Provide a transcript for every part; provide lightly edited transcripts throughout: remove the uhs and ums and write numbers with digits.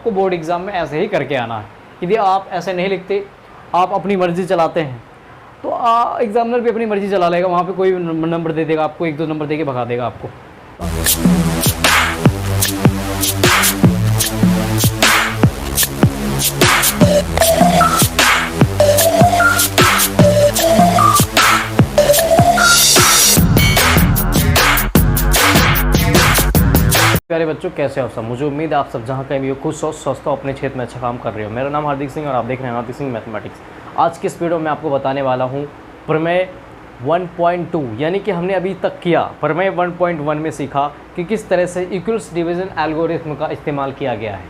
आपको board exam में ऐसे ही करके आना है। यदि आप ऐसे नहीं लिखते, आप अपनी मर्ज़ी चलाते हैं, तो एग्ज़ामिनर भी अपनी मर्ज़ी चला लेगा, वहाँ पे कोई नंबर दे देगा आपको, 1-2 नंबर दे के भगा देगा आपको। प्यारे बच्चों, कैसे हो आप सब? मुझे उम्मीद है आप सब जहाँ कहीं भी हो खुश हो, स्वस्थ हो, अपने क्षेत्र में अच्छा काम कर रहे हो। मेरा नाम हार्दिक सिंह और आप देख रहे हैं हार्दिक सिंह मैथमेटिक्स। आज की इस वीडियो में आपको बताने वाला हूँ प्रमेय 1.2, यानी कि हमने अभी तक किया प्रमेय 1.1 में सीखा कि किस तरह से इक्वल्स डिवीज़न एल्गोरिथम का इस्तेमाल किया गया है,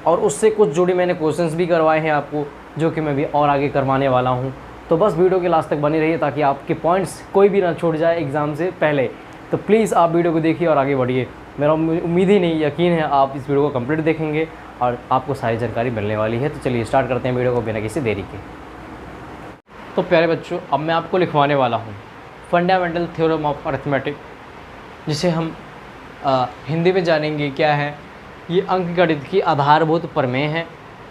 और उससे कुछ जुड़ी मैंने क्वेश्चंस भी करवाए हैं आपको, जो कि मैं भी और आगे करवाने वाला हूँ। तो बस वीडियो के लास्ट तक बने रहिए ताकि आपके पॉइंट्स कोई भी ना छूट जाए एग्ज़ाम से पहले। तो प्लीज़ आप वीडियो को देखिए और आगे बढ़िए। मेरा उम्मीद ही नहीं, यकीन है आप इस वीडियो को कंप्लीट देखेंगे और आपको सारी जानकारी मिलने वाली है। तो चलिए स्टार्ट करते हैं वीडियो को बिना किसी देरी के। तो प्यारे बच्चों, अब मैं आपको लिखवाने वाला हूँ फंडामेंटल थ्योरम ऑफ अरिथमेटिक, जिसे हम हिंदी में जानेंगे क्या है। ये अंकगणित की आधारभूत प्रमेय है।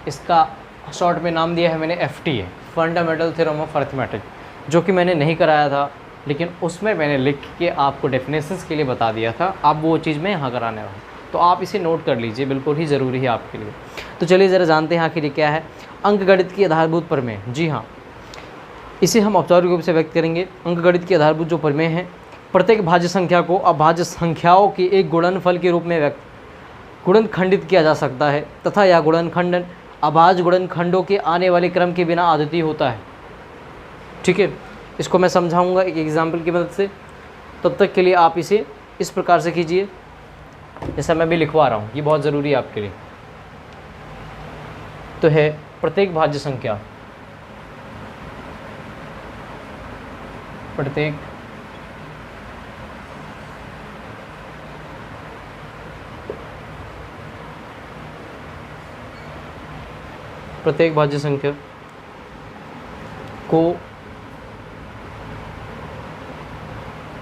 इसका शॉर्ट में नाम दिया है मैंने FT है, फंडामेंटल थ्योरम ऑफ अरिथमेटिक, जो कि मैंने नहीं कराया था, लेकिन उसमें मैंने लिख के आपको डेफिनेशंस के लिए बता दिया था। अब वो चीज़ मैं यहाँ कराने वाला हूँ, तो आप इसे नोट कर लीजिए, बिल्कुल ही ज़रूरी है आपके लिए। तो चलिए ज़रा जानते हैं आखिर ये क्या है अंकगणित की आधारभूत प्रमेय। जी हाँ, इसे हम औपचारिक रूप से व्यक्त करेंगे। अंकगणित की आधारभूत जो प्रमेय है, प्रत्येक भाज्य संख्या को अभाज्य संख्याओं के एक गुणनफल के रूप में गुणनखंडित किया जा सकता है, तथा यह गुणनखंडन अभाज्य गुणनखंडों के आने वाले क्रम के बिना अद्वितीय होता है। ठीक है, इसको मैं समझाऊंगा एक एग्जाम्पल की मदद से। तब तक के लिए आप इसे इस प्रकार से कीजिए जैसा मैं भी लिखवा रहा हूँ, ये बहुत ज़रूरी है आपके लिए। तो है प्रत्येक भाज्य संख्या, प्रत्येक भाज्य संख्या को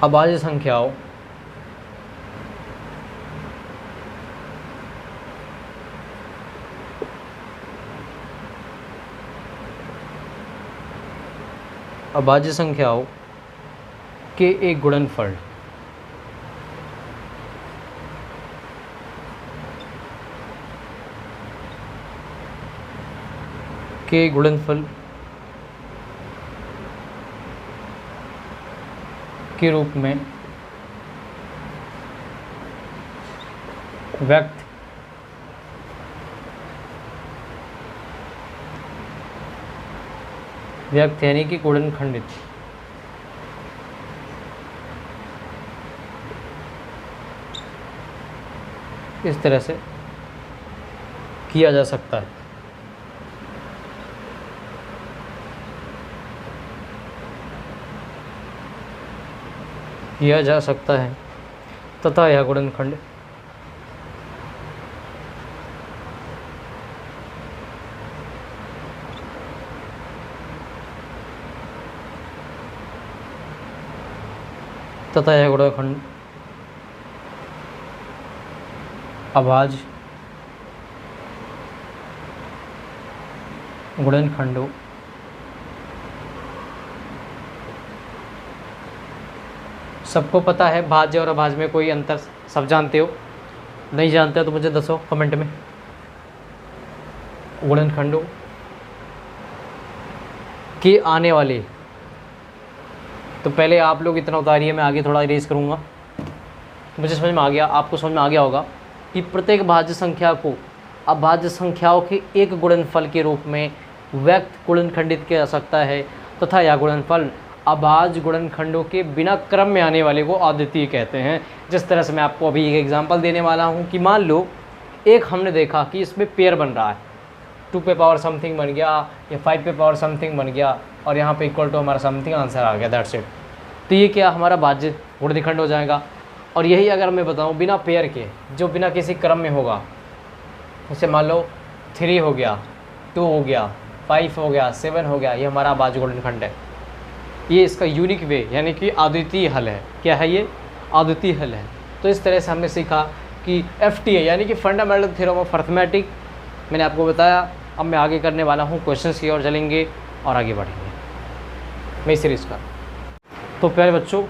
अभाज्य संख्याओं के एक गुणनफल के रूप में व्यक्त यानी कि गुणनखंडित इस तरह से किया जा सकता है। तथा यह गुणनखंड अभाज्य गुणनखंडों सबको पता है भाज्य और अभाज्य में कोई अंतर, सब जानते हो। नहीं जानते हो तो मुझे दसो कमेंट में। गुणनखंडों के आने वाले, तो पहले आप लोग इतना उतारिए, मैं आगे थोड़ा इरेज करूँगा। मुझे समझ में आ गया, आपको समझ में आ गया होगा कि प्रत्येक भाज्य संख्या को अभाज्य संख्याओं के एक गुणनफल के रूप में व्यक्त गुणनखंडित किया जा सकता है, तथा यह गुणनफल अभाज्य गुणनखंडों के बिना क्रम में आने वाले को अद्वितीय कहते हैं। जिस तरह से मैं आपको अभी एक एग्जांपल देने वाला हूँ कि मान लो एक हमने देखा कि इसमें पेयर बन रहा है, 2 पे पावर समथिंग बन गया या 5 पे पावर समथिंग बन गया, और यहाँ पे इक्वल टू हमारा समथिंग आंसर आ गया, दैट्स इट। तो ये क्या हमारा भाज्य गुणनखंड हो जाएगा। और यही अगर मैं बताऊँ बिना पेयर के, जो बिना किसी क्रम में होगा, जैसे मान लो 3 हो गया, 2 हो गया, 5 हो गया, 7 हो गया, ये हमारा अभाज्य गुणनखंड है। ये इसका यूनिक वे यानी कि अद्वितीय हल है। क्या है ये? अद्वितीय हल है। तो इस तरह से हमने सीखा कि FT है, यानी कि फंडामेंटल थ्योरम ऑफ अरिथमेटिक मैंने आपको बताया। अब मैं आगे करने वाला हूँ, क्वेश्चंस की ओर चलेंगे और आगे बढ़ेंगे मैं सीरीज़ का। तो प्यारे बच्चों,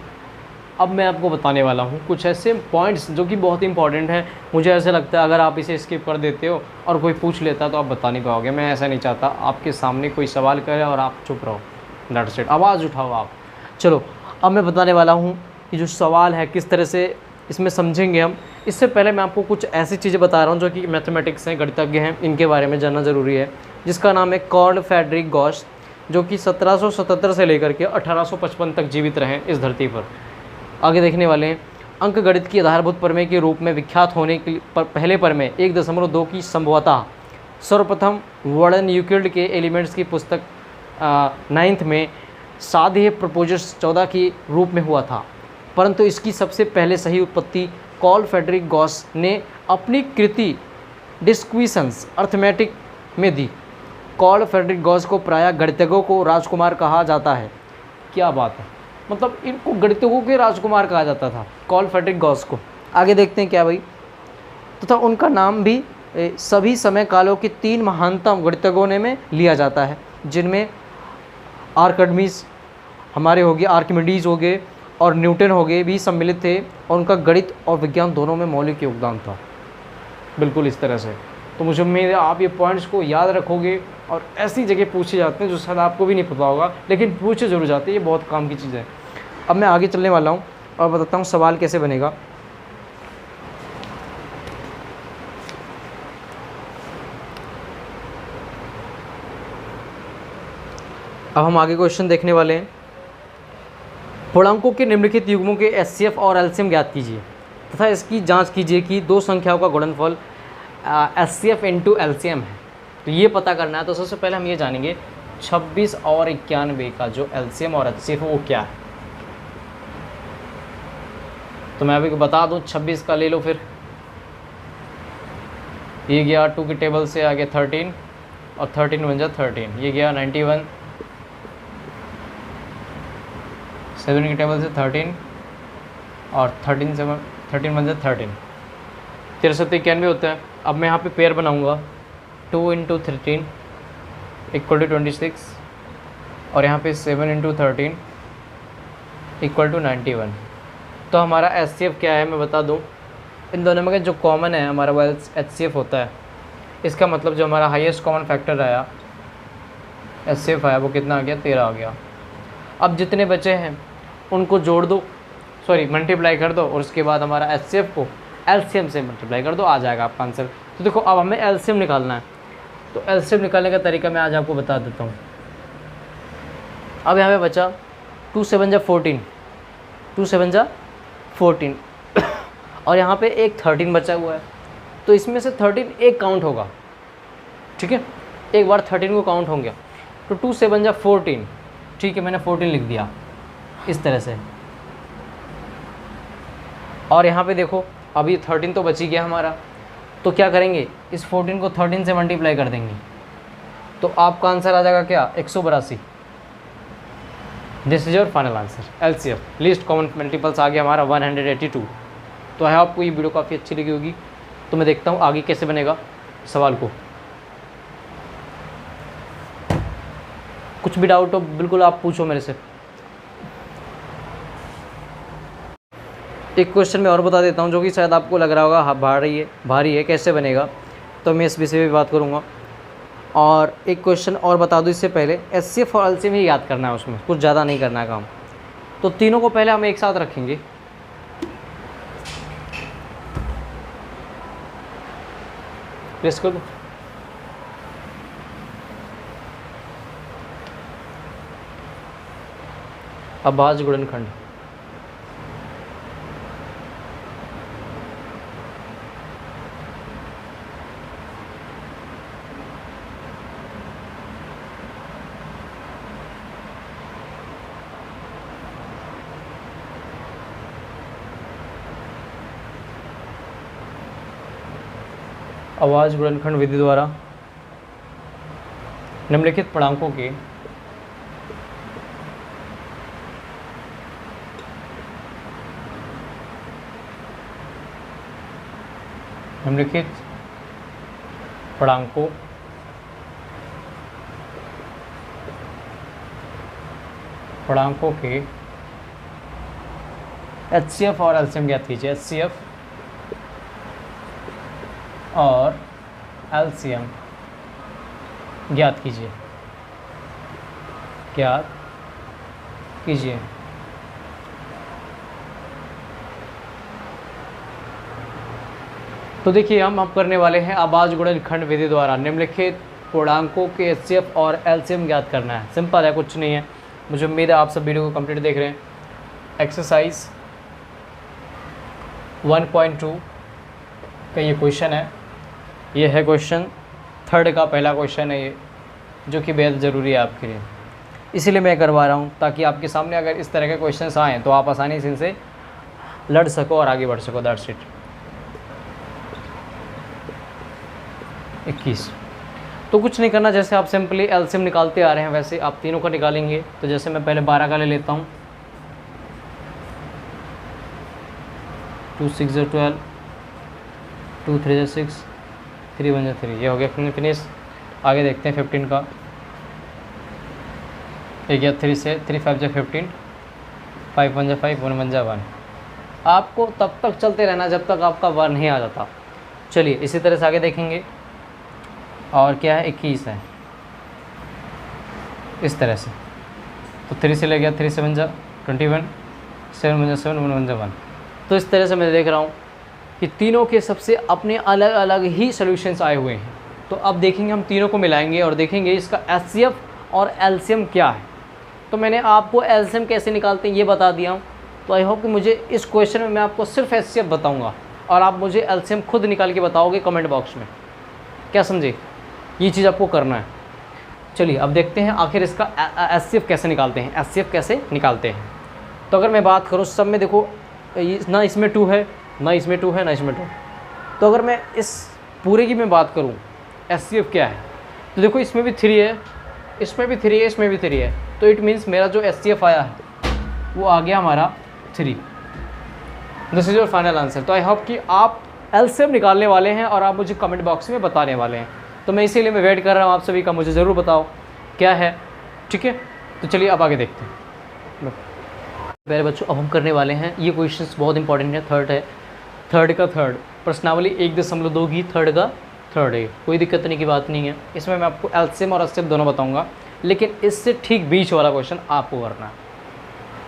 अब मैं आपको बताने वाला हूँ कुछ ऐसे पॉइंट्स जो कि बहुत इंपॉर्टेंट है। मुझे ऐसा लगता है अगर आप इसे स्किप कर देते हो और कोई पूछ लेता तो आप बता नहीं पाओगे। मैं ऐसा नहीं चाहता आपके सामने कोई सवाल करे और आप चुप रहो, दैट्स इट, आवाज़ उठाओ आप। चलो अब मैं बताने वाला हूँ कि जो सवाल है किस तरह से इसमें समझेंगे हम। इससे पहले मैं आपको कुछ ऐसी चीज़ें बता रहा हूँ जो कि मैथमेटिक्स हैं, गणितज्ञ हैं, इनके बारे में जानना ज़रूरी है, जिसका नाम है कार्ल फ्रेडरिक गॉस, जो कि 1777 से लेकर के 1855 तक जीवित रहे इस धरती पर। आगे देखने वाले हैं। अंक गणित की आधारभूत प्रमेय के रूप में विख्यात होने के पहले प्रमेय 1.2 की संभवतः सर्वप्रथम वर्णन यूक्लिड के एलिमेंट्स की पुस्तक 9th में साध्य प्रपोजस 14 के रूप में हुआ था, परंतु इसकी सबसे पहले सही उत्पत्ति कार्ल फ्रेडरिक गॉस ने अपनी कृति डिस्क्विशंस अर्थमेटिक में दी। कार्ल फ्रेडरिक गॉस को प्रायः गणितज्ञों को राजकुमार कहा जाता है। क्या बात है, मतलब इनको गणितज्ञों के राजकुमार कहा जाता था, कार्ल फ्रेडरिक गॉस को। आगे देखते हैं क्या भाई। तथा उनका नाम भी सभी समय कालों के 3 महानतम गणितज्ञों में लिया जाता है, जिनमें आर्किमिडीज हमारे हो गए, आर्किमिडीज हो गए और न्यूटन हो गए भी सम्मिलित थे, और उनका गणित और विज्ञान दोनों में मौलिक योगदान था। बिल्कुल इस तरह से। तो मुझे उम्मीद है आप ये पॉइंट्स को याद रखोगे, और ऐसी जगह पूछे जाते हैं जो शायद आपको भी नहीं पता होगा, लेकिन पूछे जरूर जाते हैं, ये बहुत काम की चीज़ है। अब मैं आगे चलने वाला हूँ और बताता हूँ सवाल कैसे बनेगा। अब हम आगे क्वेश्चन देखने वाले हैं। पूर्णांकों के निम्नलिखित युग्मों के एचसीएफ और एलसीएम ज्ञात कीजिए तथा इसकी जांच कीजिए कि दो संख्याओं का गुणनफल एचसीएफ इंटू एलसीएम है। तो ये पता करना है। तो सबसे पहले हम ये जानेंगे 26 और 91 का जो एलसीएम और एचसीएफ है वो क्या है। तो मैं अभी बता दूं, 26 का ले लो, फिर ये गया 2 की टेबल से आ गया 13 और 13 बन जा 13, ये गया 91, 7 की टेबल से 13 और 13 बन जा 13, 13 91 होता है। अब मैं यहाँ पे पेयर बनाऊँगा 2 × 13 = 26 और यहाँ पे 7 × 13 = 91। तो हमारा एचसीएफ क्या है मैं बता दूं। इन दोनों में जो कॉमन है हमारा वो एचसीएफ होता है। इसका मतलब जो हमारा हाईएस्ट कॉमन फैक्टर आया एचसीएफ आया वो कितना आ गया, 13 आ गया। अब जितने बचे हैं उनको जोड़ दो, सॉरी मल्टीप्लाई कर दो, और उसके बाद हमारा एचसीएफ को एलसीएम से मल्टीप्लाई कर दो, आ जाएगा आपका आंसर। तो देखो अब हमें एलसीएम निकालना है, तो एलसीएम निकालने का तरीका मैं आज आपको बता देता हूँ। अब यहाँ पे बचा 2 × 7 = 14, 2 × 7 = 14 और यहाँ पे एक 13 बचा हुआ है, तो इसमें से 13 एक काउंट होगा, ठीक है, एक बार 13 को काउंट हो गया। तो 2 × 7 = 14, ठीक है, मैंने 14 लिख दिया इस तरह से। और यहाँ पे देखो अभी 13 तो बच ही गया हमारा, तो क्या करेंगे, इस 14 को 13 से मल्टीप्लाई कर देंगे, तो आपका आंसर आ जाएगा क्या, 182। This is your final answer LCF. Least common multiples आ गया हमारा 182। तो है आपको ये वीडियो काफ़ी अच्छी लगी होगी। तो मैं देखता हूँ आगे कैसे बनेगा सवाल को। कुछ भी डाउट हो बिल्कुल आप पूछो मेरे से। एक क्वेश्चन मैं और बता देता हूँ जो कि शायद आपको लग रहा होगा हाँ भारी है, कैसे बनेगा, तो मैं इस विषय में बात करूँगा। और एक क्वेश्चन और बता दूँ इससे पहले, एचसीएफ और एलसीएम ही याद करना है, उसमें कुछ ज़्यादा नहीं करना है काम। तो तीनों को पहले हम एक साथ रखेंगे। प्रेस कर दो। अभाज्य गुणनखंड, अभाज्य गुणनखंड विधि द्वारा निम्नलिखित पूर्णांकों के पूर्णांकों के HCF और LCM ज्ञात कीजिए। HCF और LCM ज्ञात कीजिए, ज्ञात कीजिए। तो देखिए हम अब करने वाले हैं आवाज गुणनखंड विधि द्वारा निम्नलिखित पूर्णांकों के HCF और LCM ज्ञात करना है। सिंपल है, कुछ नहीं है। मुझे उम्मीद है आप सब वीडियो को कंप्लीट देख रहे हैं। एक्सरसाइज 1.2 का ये क्वेश्चन है। ये है क्वेश्चन 3rd का पहला क्वेश्चन है ये, जो कि बेहद ज़रूरी है आपके लिए, इसीलिए मैं करवा रहा हूँ ताकि आपके सामने अगर इस तरह के क्वेश्चंस आएँ तो आप आसानी से इनसे लड़ सको और आगे बढ़ सको। That's it. 21 तो कुछ नहीं करना, जैसे आप सिंपली एलसीएम निकालते आ रहे हैं वैसे आप तीनों का निकालेंगे। तो जैसे मैं पहले 12 का ले लेता हूँ। 2 6 12, 2 3 6, 3 1 3, ये हो गया फिनिश। आगे देखते हैं 15 का। 1 या 3 से 3 5 जा 15, 5 1 जा 5, 1 1 जा 1। आपको तब तक चलते रहना जब तक आपका 1 नहीं आ जाता। चलिए इसी तरह से आगे देखेंगे। और क्या है, 21 है इस तरह से। तो 3 से ले गया, 3 7 जा 21, 7 1 जा 7, 1 1 जा 1। तो इस तरह से मैं देख रहा हूँ कि तीनों के सबसे अपने अलग अलग ही सॉल्यूशंस आए हुए हैं। तो अब देखेंगे, हम तीनों को मिलाएंगे और देखेंगे इसका एचसीएफ और एलसीएम क्या है। तो मैंने आपको एलसीएम कैसे निकालते हैं ये बता दिया हूँ। तो आई होप कि मुझे इस क्वेश्चन में मैं आपको सिर्फ एचसीएफ बताऊँगा और आप मुझे एलसीएम खुद निकाल के बताओगे कमेंट बॉक्स में। क्या समझे, ये चीज़ आपको करना है। चलिए अब देखते हैं आखिर इसका एचसीएफ कैसे निकालते हैं, एचसीएफ कैसे निकालते हैं। तो अगर मैं बात करूँ सब में, देखो ना इसमें 2 है, ना इसमें 2 है, ना इसमें 2। तो अगर मैं इस पूरे की मैं बात करूँ एचसीएफ क्या है, तो देखो इसमें भी 3 है, इसमें भी 3 है, इसमें भी 3 है। तो इट मीन्स मेरा जो एचसीएफ आया है वो आ गया हमारा 3। This is your final answer. तो आई होप कि आप एलसीएम निकालने वाले हैं और आप मुझे कमेंट बॉक्स में बताने वाले हैं। तो मैं इसीलिए मैं वेट कर रहा हूँ आप सभी का, मुझे ज़रूर बताओ क्या है। ठीक है, तो चलिए अब आगे देखते हैं। मेरे बच्चों अब हम करने वाले हैं, ये क्वेश्चंस बहुत इंपॉर्टेंट है। 3rd है, 3rd का 3rd प्रश्नावली 1.2 की 3rd का 3rd है। कोई दिक्कत नहीं की बात नहीं है। इसमें मैं आपको एलसीएम और एचसीएफ दोनों बताऊंगा, लेकिन इससे ठीक बीच वाला क्वेश्चन आपको करना है,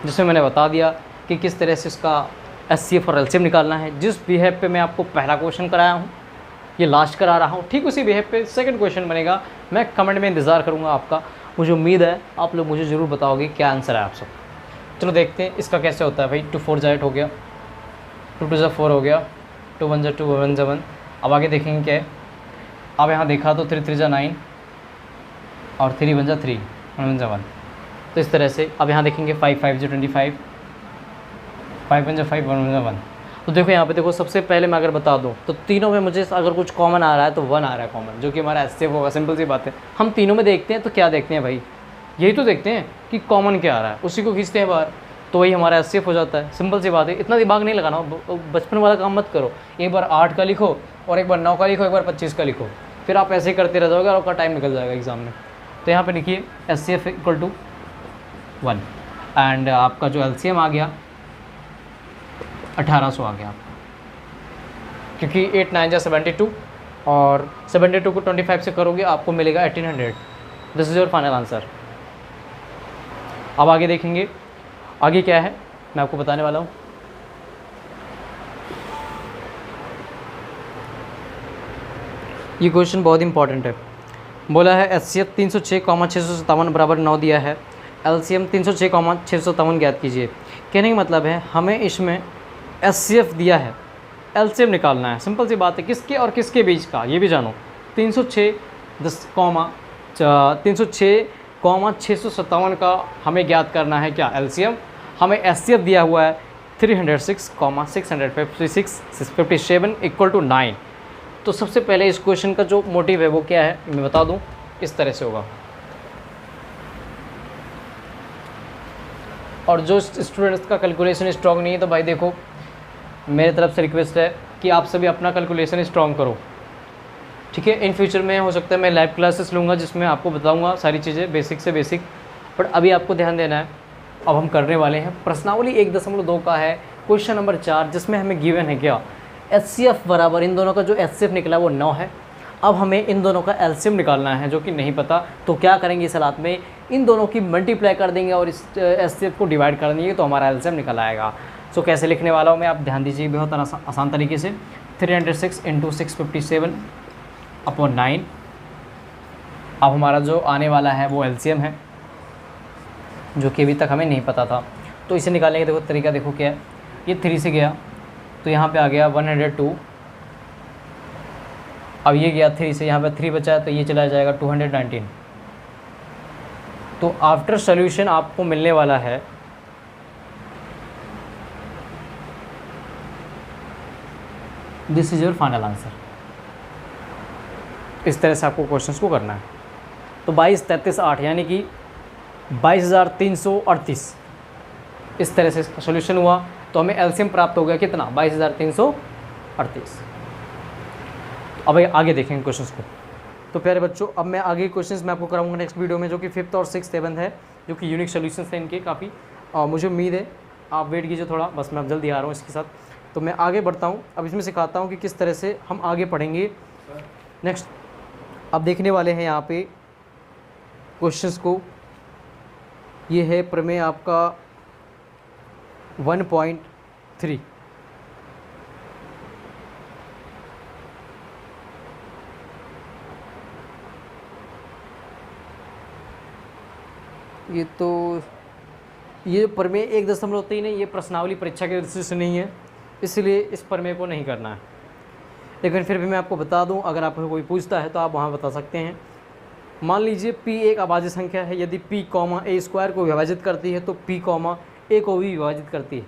जिसमें मैंने बता दिया कि किस तरह से इसका एचसीएफ और एलसीएम निकालना है। जिस बिहेव पे मैं आपको पहला क्वेश्चन कराया हूँ, ये लास्ट करा रहा हूँ, ठीक उसी बिहेव पे सेकंड क्वेश्चन बनेगा। मैं कमेंट में इंतज़ार करूँगा आपका। मुझे उम्मीद है आप लोग मुझे ज़रूर बताओगे क्या आंसर है आप सब। चलो देखते हैं इसका कैसे होता है भाई। 2 4 जा 8 हो गया, 2 2 जा 4 हो गया, 2 1 जा 2, 1 जा 1। अब आगे देखेंगे क्या है। अब यहाँ देखा तो 3 3 जा 9 और 3 1 जा 3, 1 1 जा 1। तो इस तरह से अब यहाँ देखेंगे 5 5 जा 25, 5 1 जा 5, 1 1 जा 1। तो देखो यहाँ पे देखो, सबसे पहले मैं अगर बता दूँ तो तीनों में मुझे अगर कुछ कॉमन आ रहा है तो 1 आ रहा है कॉमन, जो कि हमारा एचसीएफ होगा। सिंपल सी बात है। हम तीनों में देखते हैं तो क्या देखते हैं भाई, यही तो देखते हैं कि कॉमन क्या आ रहा है, उसी को खींचते हैं बाहर, तो वही हमारा एचसीएफ हो जाता है। सिंपल सी बात है, इतना दिमाग नहीं लगाना, बचपन वाला काम मत करो। एक बार 8 का लिखो और एक बार 9 का लिखो, एक बार 25 का लिखो, फिर आप ऐसे ही करते रह जाओगे और आपका टाइम निकल जाएगा एग्जाम में। तो यहाँ पर लिखिए एचसीएफ इक्वल टू 1 एंड आपका जो एलसीएम आ गया 1800 आ गया, क्योंकि 8 9 जा 72 और 72 को 25 से करोगे आपको मिलेगा 1800। This is your final answer. अब आगे देखेंगे, आगे क्या है मैं आपको बताने वाला हूँ। ये क्वेश्चन बहुत इंपॉर्टेंट है। बोला है एचसीएफ 306,657 बराबर 9 दिया है, एलसीएम 306,657 ज्ञात कीजिए। कहने का मतलब है हमें इसमें एचसीएफ दिया है, एलसीएम निकालना है। सिंपल सी बात है, किसके और किसके बीच का ये भी जानो। 306,657 का हमें ज्ञात करना है क्या, एलसीएम। हमें एचसीएफ दिया हुआ है 306,657 इक्वल टू 9। तो सबसे पहले इस क्वेश्चन का जो मोटिव है वो क्या है मैं बता दूं, इस तरह से होगा। और जो स्टूडेंट्स का कैलकुलेशन स्ट्रॉन्ग नहीं है तो भाई देखो, मेरे तरफ से रिक्वेस्ट है कि आप सभी अपना कैलकुलेशन स्ट्रॉन्ग करो। ठीक है। इन फ्यूचर में हो सकता है मैं लाइव क्लासेस लूँगा जिसमें आपको बताऊँगा सारी चीज़ें बेसिक से बेसिक, बट अभी आपको ध्यान देना है। अब हम करने वाले हैं प्रश्नावली 1.2 का है क्वेश्चन नंबर 4, जिसमें हमें गिवन है क्या, HCF बराबर, इन दोनों का जो HCF निकला वो 9 है। अब हमें इन दोनों का एलसीएम निकालना है जो कि नहीं पता, तो क्या करेंगे इस हालात में, इन दोनों की मल्टीप्लाई कर देंगे और इस HCF को डिवाइड कर देंगे तो हमारा एलसीएम निकल आएगा। सो कैसे लिखने वाला हूँ मैं, आप ध्यान दीजिए बहुत आसान तरीके से। 306 × 657/9। अब हमारा जो आने वाला है वो एलसीएम है जो कि अभी तक हमें नहीं पता था, तो इसे निकालने का देखो तरीका देखो क्या है। ये 3 से गया तो यहाँ पे आ गया 102। अब ये गया 3 से, यहाँ पे 3 बचा है तो ये चला जाएगा 219। तो आफ्टर सॉल्यूशन आपको मिलने वाला है this is your final answer. इस तरह से आपको क्वेश्चंस को करना है। तो 22, 33, 8 यानी कि 22,338 इस तरह से इसका सोल्यूशन हुआ। तो हमें एलसीएम प्राप्त हो गया कितना, 22,338। अब आगे देखेंगे क्वेश्चंस को। तो प्यारे बच्चों, अब मैं आगे क्वेश्चंस मैं आपको कराऊंगा नेक्स्ट वीडियो में, जो कि 5th और 6th 7th है, जो कि यूनिक सोल्यूशंस हैं इनके काफ़ी। मुझे उम्मीद है आप वेट कीजिए थोड़ा, बस मैं अब जल्दी आ रहा हूँ इसके साथ। तो मैं आगे बढ़ता हूँ, अब इसमें सिखाता हूँ कि किस तरह से हम आगे पढ़ेंगे नेक्स्ट। अब देखने वाले हैं यहाँ पे क्वेश्चंस को। ये है प्रमेय आपका 1.3। ये प्रमेय 1.3 नहीं, ये प्रश्नावली परीक्षा के दृष्टि से नहीं है, इसलिए इस प्रमेय को नहीं करना है। लेकिन फिर भी मैं आपको बता दूं, अगर आपको कोई पूछता है तो आप वहाँ बता सकते हैं। मान लीजिए p एक अभाज्य संख्या है, यदि p, a² को विभाजित करती है तो p, a को भी विभाजित करती है।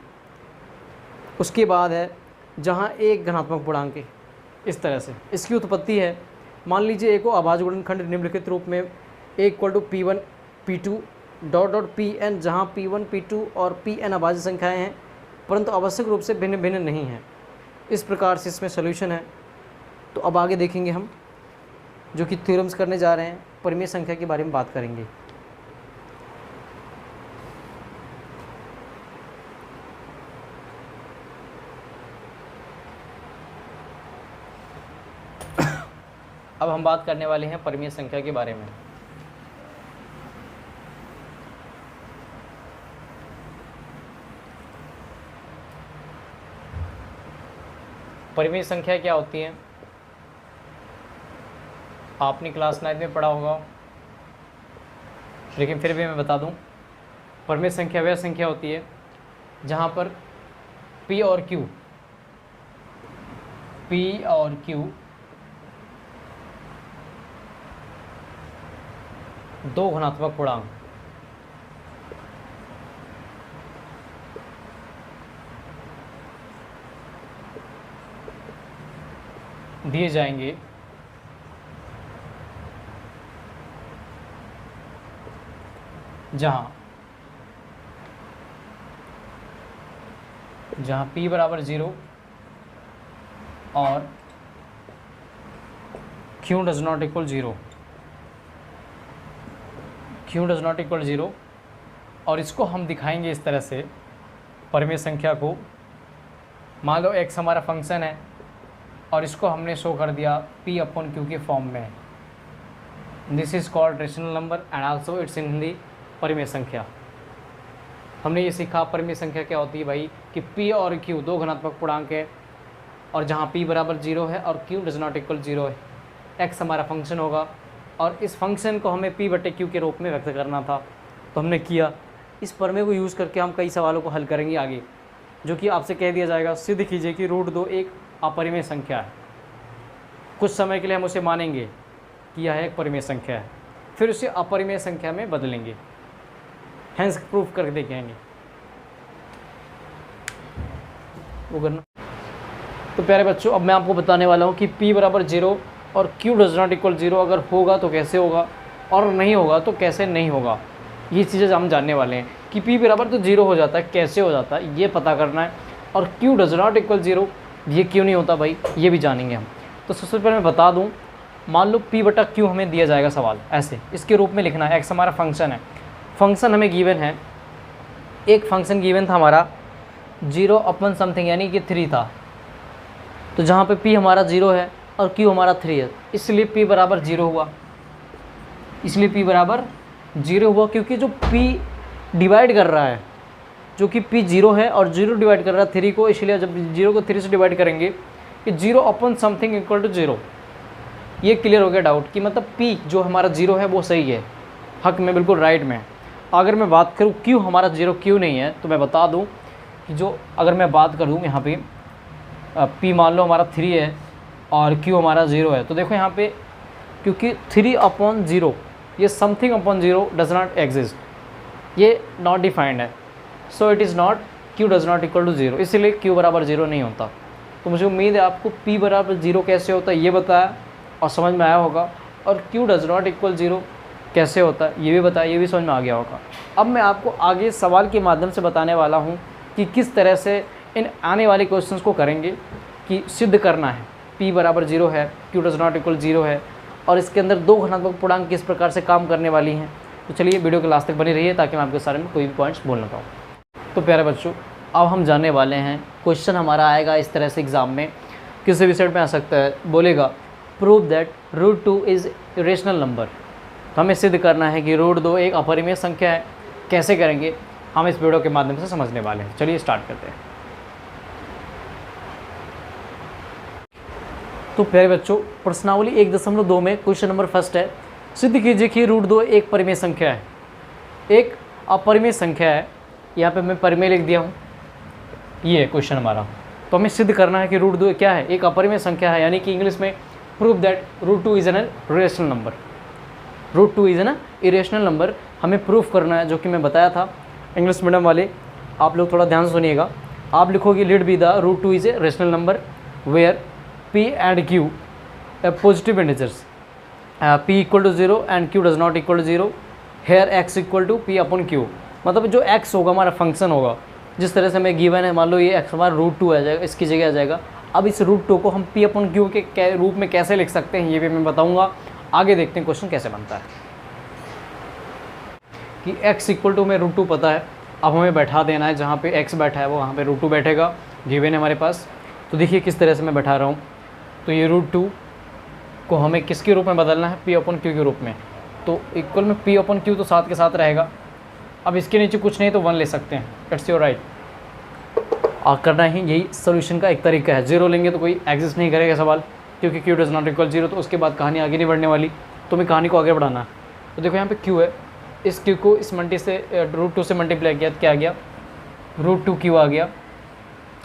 उसके बाद है जहाँ एक धनात्मक पूर्णांक है, इस तरह से इसकी उत्पत्ति है। मान लीजिए a को अभाज्य गुणनखंड निम्नलिखित रूप में a = p1 p2 ... pn, जहाँ p1 p2 और pn अभाज्य संख्याएं हैं परंतु आवश्यक रूप से भिन्न भिन्न नहीं हैं। इस प्रकार से इसमें सॉल्यूशन है। तो अब आगे देखेंगे हम, जो कि थ्योरम्स करने जा रहे हैं, परिमेय संख्या के बारे में बात करेंगे। अब हम बात करने वाले हैं परिमेय संख्या के बारे में। परिमेय संख्या क्या होती है, आपने क्लास 9 में पढ़ा होगा, लेकिन फिर भी मैं बता दूं। परिमेय संख्या वह संख्या होती है जहां पर p और q दो घनात्मक पूर्णांक दिए जाएंगे जहाँ p = 0 और q does not equal 0 और इसको हम दिखाएंगे इस तरह से परिमेय संख्या को। मान लो x हमारा फंक्शन है और इसको हमने शो कर दिया p/q के फॉर्म में। This is called rational number and also it's in Hindi परिमेय संख्या। हमने ये सीखा परिमेय संख्या क्या होती है भाई, कि p और q दो धनात्मक पूर्णांक है और जहाँ p = 0 है और q does not equal 0 है। x हमारा फंक्शन होगा और इस फंक्शन को हमें p/q के रूप में व्यक्त करना था, तो हमने किया। इस प्रमेय को यूज़ करके हम कई सवालों को हल करेंगे आगे, जो कि आपसे कह दिया जाएगा सिद्ध कीजिए कि √2 एक अपरिमेय संख्या है। कुछ समय के लिए हम उसे मानेंगे कि यह एक परिमेय संख्या है, फिर उसे अपरिमेय संख्या में बदलेंगे, हैंस प्रूफ करके देखेंगे वो करना। तो प्यारे बच्चों, अब मैं आपको बताने वाला हूँ कि p = 0 और q does not equal 0 अगर होगा तो कैसे होगा और नहीं होगा तो कैसे नहीं होगा। ये चीज़ें हम जानने वाले हैं कि p = 0 हो जाता है, कैसे हो जाता है ये पता करना है, और q does not equal 0 ये क्यों नहीं होता भाई, ये भी जानेंगे हम। तो सबसे पहले मैं बता दूं मान लो p बटा q हमें दिया जाएगा सवाल ऐसे, इसके रूप में लिखना है। x हमारा फंक्शन है, फंक्शन हमें गिवन है, एक फंक्शन गिवन था हमारा 0 अपन समथिंग यानी कि 3 था। तो जहाँ पे p हमारा 0 है और q हमारा 3 है, इसलिए p बराबर 0 हुआ, इसलिए p बराबर 0 हुआ, क्योंकि जो p डिवाइड कर रहा है, जो कि p 0 है और 0 डिवाइड कर रहा है 3 को, इसलिए जब 0 को 3 से डिवाइड करेंगे कि 0 अपन समथिंग इक्वल टू 0। ये क्लियर हो गया डाउट कि मतलब p जो हमारा 0 है वो सही है, हक में, बिल्कुल राइट में। अगर मैं बात करूँ q हमारा 0 क्यों नहीं है, तो मैं बता दूँ कि जो अगर मैं बात कर दूँ यहाँ पे p मान लो हमारा 3 है और q हमारा 0 है, तो देखो यहाँ पे क्योंकि 3/0 ये something upon 0 does not exist, ये नॉट डिफाइंड है, so it is not q does not equal to 0, इसलिए q बराबर 0 नहीं होता। तो मुझे उम्मीद है आपको p बराबर 0 कैसे होता है ये बताया और समझ में आया होगा, और q डज नॉट इक्वल 0 कैसे होता है ये भी बताया, ये भी समझ में आ गया होगा। अब मैं आपको आगे सवाल के माध्यम से बताने वाला हूँ कि किस तरह से इन आने वाले क्वेश्चंस को करेंगे कि सिद्ध करना है p बराबर 0 है, q डज नॉट इक्वल 0 है, और इसके अंदर दो घनात्मक पूर्णांक किस प्रकार से काम करने वाली हैं। तो चलिए वीडियो के लास्ट तक बनी रहिए ताकि मैं आपके सारे में कोई भी पॉइंट्स बोल ना पाऊँ। तो प्यारे बच्चों, अब हम जानने वाले हैं, क्वेश्चन हमारा आएगा इस तरह से एग्ज़ाम में, किसी भी सेट में आ सकता है, बोलेगा prove that √2 is irrational number. तो हमें सिद्ध करना है कि √2 एक अपरिमेय संख्या है। कैसे करेंगे हम इस वीडियो के माध्यम से समझने वाले हैं। चलिए स्टार्ट करते हैं। तो प्यारे बच्चों, प्रश्नावली 1.2 में क्वेश्चन नंबर फर्स्ट है, सिद्ध कीजिए कि √2 एक परिमेय संख्या है। एक अपरिमेय संख्या है, यहाँ पे मैं परिमेय लिख दिया हूँ, ये है क्वेश्चन हमारा। तो हमें सिद्ध करना है कि √2 क्या है, एक अपरिमेय संख्या है, यानी कि इंग्लिश में prove that √2 is an irrational number. √2 is an irrational number हमें प्रूफ करना है, जो कि मैं बताया था। इंग्लिश मीडियम वाले आप लोग थोड़ा ध्यान सुनिएगा। आप लिखोगे let be the √2 is a rational number where p and q positive integers, p equal to 0 and q does not equal to 0, here x equal to p upon q। मतलब जो x होगा हमारा फंक्शन होगा, जिस तरह से हमें given है, मान लो ये x हमारा √2 आ जाएगा, इसकी जगह आ जाएगा। अब इस √2 को हम p अपॉन q के रूप में कैसे लिख सकते हैं ये भी मैं बताऊंगा। आगे देखते हैं क्वेश्चन कैसे बनता है। कि x इक्वल टू में √2 पता है, अब हमें बैठा देना है, जहाँ पे x बैठा है वो वहाँ पे √2 बैठेगा, गिवन है हमारे पास। तो देखिए किस तरह से मैं बैठा रहा हूँ। तो ये √2 को हमें किसके रूप में बदलना है, p अपॉन q के रूप में। तो इक्वल में p अपॉन q तो साथ के साथ रहेगा। अब इसके नीचे कुछ नहीं तो 1 ले सकते हैं, इट्स योर राइट। और करना ही यही सोल्यूशन का एक तरीका है। 0 लेंगे तो कोई एग्जिस्ट नहीं करेगा सवाल, क्योंकि q डज नॉट इक्वल 0, तो उसके बाद कहानी आगे नहीं बढ़ने वाली। तो मैं कहानी को आगे बढ़ाना है। तो देखो यहाँ पे q है, इस q को इस √2 से मल्टीप्लाई किया तो क्या आ गया, √2q आ गया।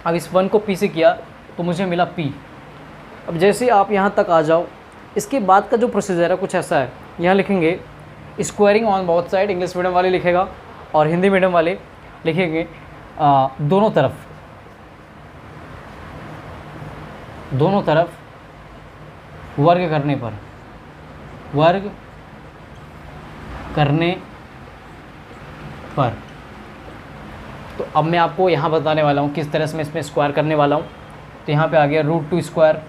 अब इस 1 को p से किया तो मुझे मिला p। अब जैसे आप यहाँ तक आ जाओ, इसके बाद का जो प्रोसीजर है कुछ ऐसा है। यहाँ लिखेंगे squaring on both side, English medium वाले लिखेगा और हिंदी मीडियम वाले लिखेंगे दोनों तरफ वर्ग करने पर। तो अब मैं आपको यहाँ बताने वाला हूँ किस तरह से मैं इसमें स्क्वायर करने वाला हूँ। तो यहाँ पे आ गया √2 square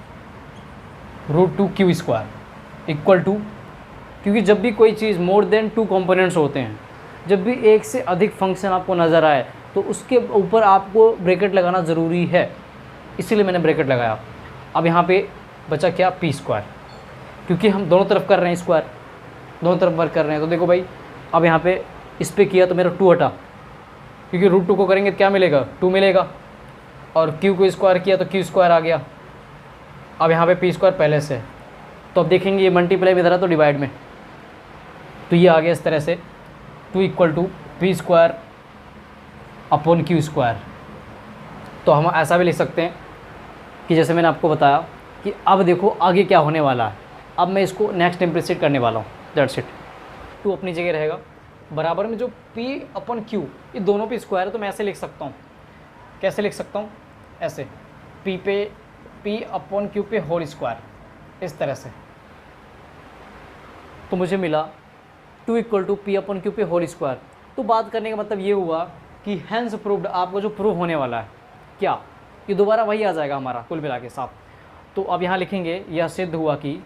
√2q square equal to, क्योंकि जब भी कोई चीज़ मोर देन 2 कंपोनेंट्स होते हैं, जब भी एक से अधिक फंक्शन आपको नज़र आए तो उसके ऊपर आपको ब्रैकेट लगाना ज़रूरी है, इसीलिए मैंने ब्रैकेट लगाया। अब यहाँ पे बचा क्या, p स्क्वायर, क्योंकि हम दोनों तरफ कर रहे हैं स्क्वायर, दोनों तरफ वर्क कर रहे हैं। तो देखो भाई, अब यहाँ पे इस पर किया तो मेरा 2 हटा, क्योंकि √2 को करेंगे तो क्या मिलेगा, 2 मिलेगा, और q को स्क्वायर किया तो q स्क्वायर आ गया। अब यहाँ पे p स्क्वायर पहले से, तो अब देखेंगे ये मल्टीप्लाई में इधर तो डिवाइड में, तो ये आ गया इस तरह से 2 equal to p square upon q square. तो हम ऐसा भी लिख सकते हैं कि जैसे मैंने आपको बताया कि अब देखो आगे क्या होने वाला है। अब मैं इसको नेक्स्ट इम्प्लीसिट करने वाला हूँ, दैट्स इट। 2 अपनी जगह रहेगा, बराबर में जो p अपॉन q, ये दोनों पे स्क्वायर है, तो मैं ऐसे लिख सकता हूँ। कैसे लिख सकता हूँ, ऐसे p अपॉन q पे होल स्क्वायर, इस तरह से। तो मुझे मिला 2 equal to p upon q पे होल स्क्वायर। तो बात करने का मतलब ये हुआ कि हैंस प्रूव्ड, आपको जो प्रूव होने वाला है क्या, ये दोबारा वही आ जाएगा हमारा कुल मिला के साथ। तो अब यहाँ लिखेंगे यह सिद्ध हुआ कि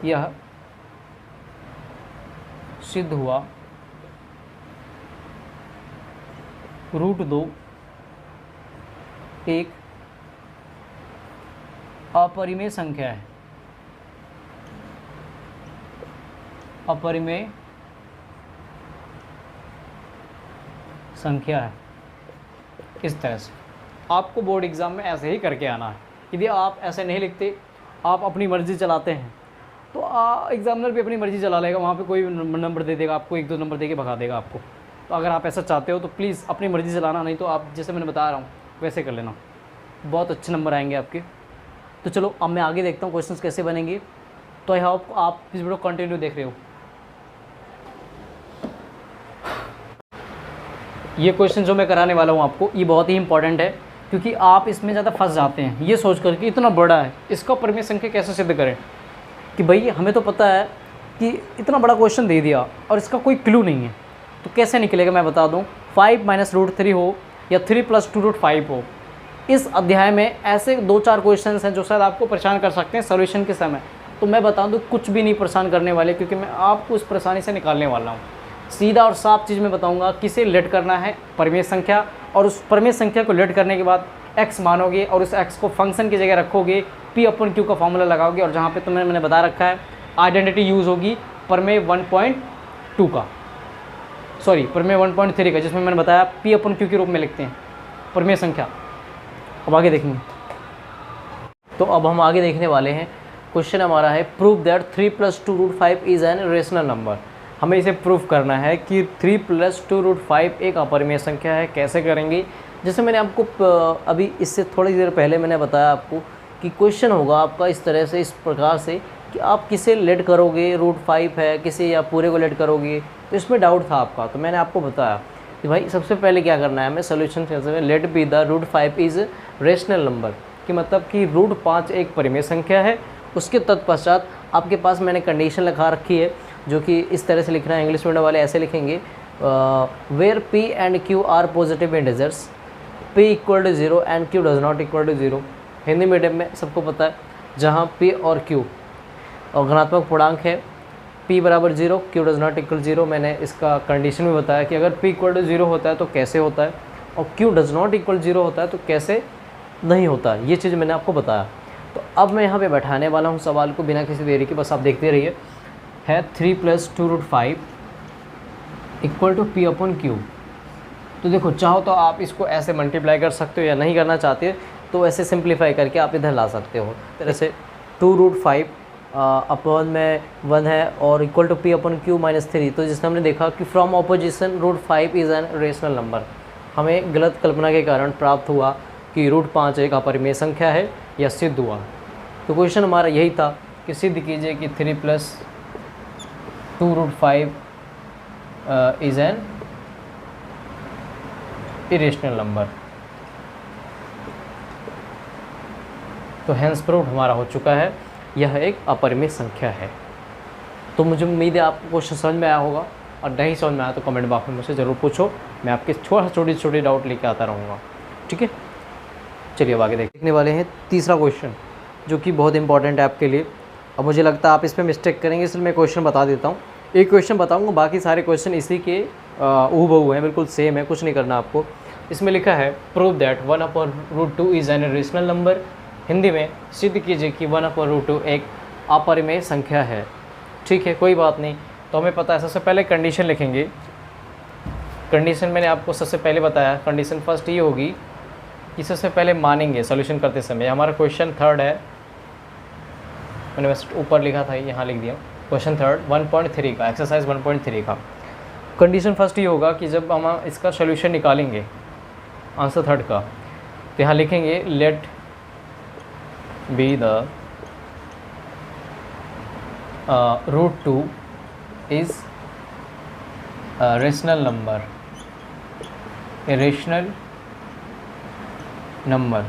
यह सिद्ध हुआ √2 एक अपरिमेय संख्या है, अपरिमेय संख्या है। इस तरह से आपको बोर्ड एग्ज़ाम में ऐसे ही करके आना है। यदि आप ऐसे नहीं लिखते, आप अपनी मर्ज़ी चलाते हैं, तो एग्जामिनर भी अपनी मर्ज़ी चला लेगा, वहाँ पे कोई नंबर दे देगा आपको, 1-2 नंबर दे के भगा देगा आपको। तो अगर आप ऐसा चाहते हो तो प्लीज़ अपनी मर्ज़ी चलाना, नहीं तो आप जैसे मैंने बता रहा हूँ वैसे कर लेना, बहुत अच्छे नंबर आएंगे आपके। तो चलो अब मैं आगे देखता हूँ क्वेश्चंस कैसे बनेंगे। तो आई होप आप इस वीडियो कंटिन्यू देख रहे हो। ये क्वेश्चन जो मैं कराने वाला हूँ आपको, ये बहुत ही इंपॉर्टेंट है, क्योंकि आप इसमें ज़्यादा फंस जाते हैं ये सोच कर कि इतना बड़ा है, इसका परिमेय संख्या कैसे सिद्ध करें। कि भाई हमें तो पता है कि इतना बड़ा क्वेश्चन दे दिया और इसका कोई क्लू नहीं है, तो कैसे निकलेगा मैं बता दूं। 5 - √3 हो या 3 + 2 √5 हो, इस अध्याय में ऐसे 2-4 क्वेश्चन हैं जो शायद आपको परेशान कर सकते हैं सॉल्यूशन के समय। तो मैं बता दूं कुछ भी नहीं परेशान करने वाले, क्योंकि मैं आपको उस परेशानी से निकालने वाला हूँ। सीधा और साफ चीज़ में बताऊँगा किसे लेट करना है, परिमेय संख्या, और उस परिमेय संख्या को लेट करने के बाद x मानोगे और उस x को फंक्शन की जगह रखोगे, P/Q का फॉर्मूला लगाओगे, और जहाँ पे मैंने बता रखा है आइडेंटिटी यूज़ होगी परिमेय 1.2 का, सॉरी परिमेय 1.3 का, जिसमें मैंने बताया P/Q के रूप में लिखते हैं परिमेय संख्या। अब आगे देखेंगे। तो अब हम आगे देखने वाले हैं। क्वेश्चन हमारा है prove that 3 + 2 √5 is an rational number. हमें इसे प्रूव करना है कि 3 + 2 √5 एक अपरिमेय संख्या है। कैसे करेंगे? जैसे मैंने आपको अभी इससे थोड़ी देर पहले मैंने बताया आपको कि क्वेश्चन होगा आपका इस तरह से, इस प्रकार से कि आप किसे लेट करोगे, √5 है किसे या पूरे को लेट करोगे। तो इसमें डाउट था आपका, तो मैंने आपको बताया कि भाई सबसे पहले क्या करना है हमें सोल्यूशन से, let be the √5 is rational number, कि मतलब कि √5 एक परिमेय संख्या है। उसके तत्पश्चात आपके पास मैंने कंडीशन लिखा रखी है, जो कि इस तरह से लिखना है, इंग्लिश मीडियम वाले ऐसे लिखेंगे, where P and Q are positive integers, P = 0 and Q does not = 0। Hindi medium में सबको पता है, जहाँ P और Q और घनात्मक पूर्णांक है, P = 0, Q does not = 0। मैंने इसका कंडीशन में बताया कि अगर P = 0 होता है तो कैसे होता है, और Q does not = 0 होता है तो कैसे नहीं होता, ये चीज़ मैंने आपको बताया। तो अब मैं यहाँ पे बैठाने वाला हूँ सवाल को बिना किसी देरी के, बस आप देखते रहिए। है 3 + 2 √5 = P/Q। तो देखो, चाहो तो आप इसको ऐसे मल्टीप्लाई कर सकते हो, या नहीं करना चाहते तो ऐसे सिंप्लीफाई करके आप इधर ला सकते हो। तरह से 2 √5 अपॉन में 1 है और = P/Q - 3। तो जिसने हमने देखा कि from opposition √5 is an rational number, हमें गलत कल्पना के कारण प्राप्त हुआ कि √5 एक अपरिमेय संख्या है, या सिद्ध हुआ। तो क्वेश्चन हमारा यही था कि सिद्ध कीजिए कि 3 + 2 √5 इज़ एन इरेशनल नंबर। तो हैंस प्रूव्ड हमारा हो चुका है, यह एक अपरिमेय संख्या है। तो मुझे उम्मीद है आपको क्वेश्चन समझ में आया होगा, और नहीं समझ में आया तो कमेंट बॉक्स में मुझसे ज़रूर पूछो, मैं आपके छोटे डाउट लेके आता रहूँगा। ठीक है, चलिए अब आगे देखने वाले हैं तीसरा क्वेश्चन, जो कि बहुत इंपॉर्टेंट है आपके लिए। अब मुझे लगता है आप इसमें मिस्टेक करेंगे, इसलिए मैं क्वेश्चन बता देता हूँ। एक क्वेश्चन बताऊँगा, बाकी सारे क्वेश्चन इसी के हूबहू हैं, बिल्कुल सेम है, कुछ नहीं करना आपको। इसमें लिखा है prove that 1/√2 is an rational number. Hindi में सिद्ध कीजिए कि 1/√2 एक अपरिमेय संख्या है। ठीक है, कोई बात नहीं। तो हमें पता है, सबसे पहले कंडीशन लिखेंगे। कंडीशन मैंने आपको सबसे पहले बताया, कंडीशन फर्स्ट ये होगी कि सबसे पहले मानेंगे सॉल्यूशन करते समय। हमारा क्वेश्चन थर्ड है, मैंने बस ऊपर लिखा था, यहाँ लिख दिया। क्वेश्चन थर्ड 1.3 का, एक्सरसाइज 1.3 का। कंडीशन फर्स्ट ये होगा कि जब हम इसका सॉल्यूशन निकालेंगे आंसर थर्ड का, तो यहाँ लिखेंगे let be the √2 is rational number, a rational number.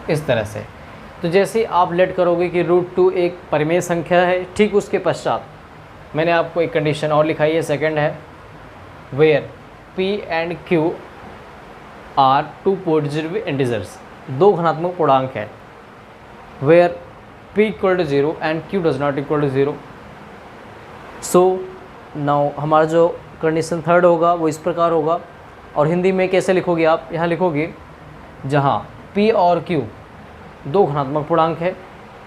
इस तरह से, तो जैसे आप लेट करोगे कि √2 एक परिमेय संख्या है, ठीक उसके पश्चात मैंने आपको एक कंडीशन और लिखाई है, सेकंड है where P and Q are 2 positive integers, दो घनात्मक पूर्णांक है। Where P equal to 0 and Q does not equal to 0। So now हमारा जो कंडीशन थर्ड होगा वो इस प्रकार होगा। और हिंदी में कैसे लिखोगे आप, यहाँ लिखोगे जहाँ P और Q दो धनात्मक पूर्णांक है,